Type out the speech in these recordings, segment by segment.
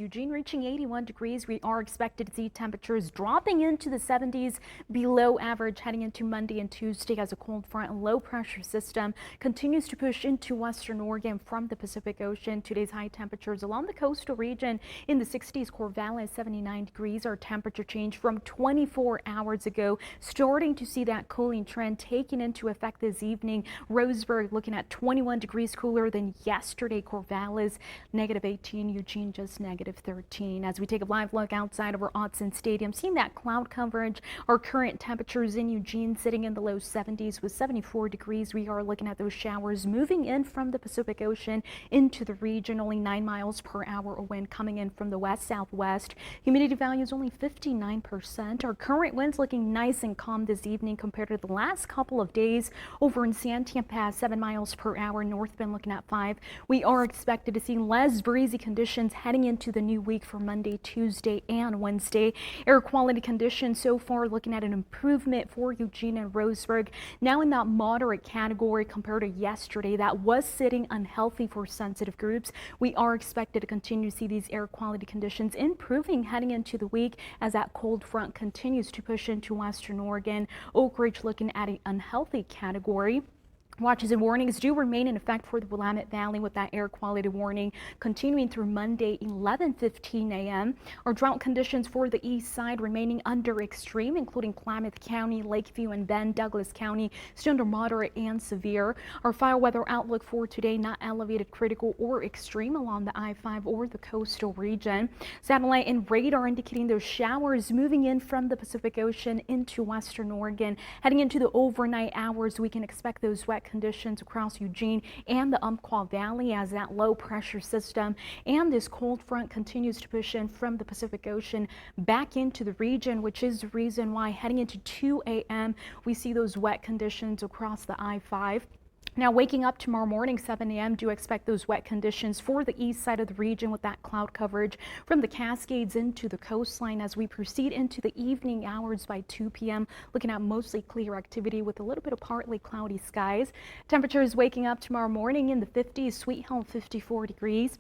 Eugene reaching 81 degrees. We are expected to see temperatures dropping into the 70s, below average heading into Monday and Tuesday as a cold front and low pressure system continues to push into western Oregon from the Pacific Ocean. Today's high temperatures along the coastal region in the 60s. Corvallis 79 degrees. Our temperature change from 24 hours ago, starting to see that cooling trend taking into effect this evening. Roseburg looking at 21 degrees cooler than yesterday. Corvallis -18, Eugene just -13. As we take a live look outside of our Autzen Stadium, seeing that cloud coverage, our current temperatures in Eugene sitting in the low 70s with 74 degrees. We are looking at those showers moving in from the Pacific Ocean into the region. Only 9 miles per hour a wind coming in from the west-southwest. Humidity value is only 59%. Our current winds looking nice and calm this evening compared to the last couple of days. Over in Santiam Pass, 7 miles per hour. North bend looking at 5. We are expected to see less breezy conditions heading into the new week for Monday, Tuesday, and Wednesday. Air quality conditions so far looking at an improvement for Eugene and Roseburg, now in that moderate category compared to yesterday. That was sitting unhealthy for sensitive groups. We are expected to continue to see these air quality conditions improving heading into the week as that cold front continues to push into western Oregon. Oak Ridge looking at an unhealthy category. Watches and warnings do remain in effect for the Willamette Valley, with that air quality warning continuing through Monday 11:15 a.m. Our drought conditions for the east side remaining under extreme, including Klamath County, Lakeview, and then Douglas County, still under moderate and severe. Our fire weather outlook for today, not elevated, critical, or extreme along the I-5 or the coastal region. Satellite and radar indicating those showers moving in from the Pacific Ocean into western Oregon. Heading into the overnight hours, we can expect those wet conditions across Eugene and the Umpqua Valley as that low pressure system and this cold front continues to push in from the Pacific Ocean back into the region, which is the reason why heading into 2 a.m. we see those wet conditions across the I-5. Now, waking up tomorrow morning, 7 a.m., do expect those wet conditions for the east side of the region with that cloud coverage from the Cascades into the coastline as we proceed into the evening hours by 2 p.m. Looking at mostly clear activity with a little bit of partly cloudy skies. Temperatures waking up tomorrow morning in the 50s, Sweet Home 54 degrees.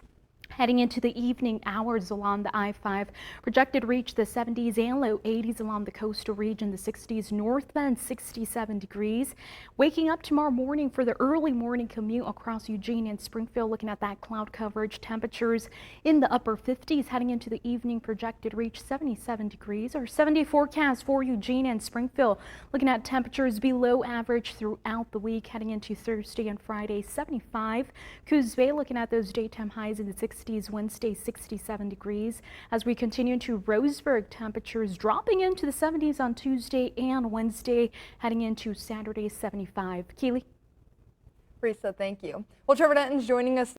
Heading into the evening hours along the I-5, projected to reach the 70s and low 80s along the coastal region, the 60s, North Bend 67 degrees. Waking up tomorrow morning for the early morning commute across Eugene and Springfield, looking at that cloud coverage, temperatures in the upper 50s. Heading into the evening, projected to reach 77 degrees. Our 7-day forecast for Eugene and Springfield, looking at temperatures below average throughout the week. Heading into Thursday and Friday, 75. Coos Bay looking at those daytime highs in the 60s. Wednesday 67 degrees. As we continue to Roseburg, temperatures dropping into the 70s on Tuesday and Wednesday, heading into Saturday 75. Keely. Teresa, thank you. Well, Trevor Denton's joining us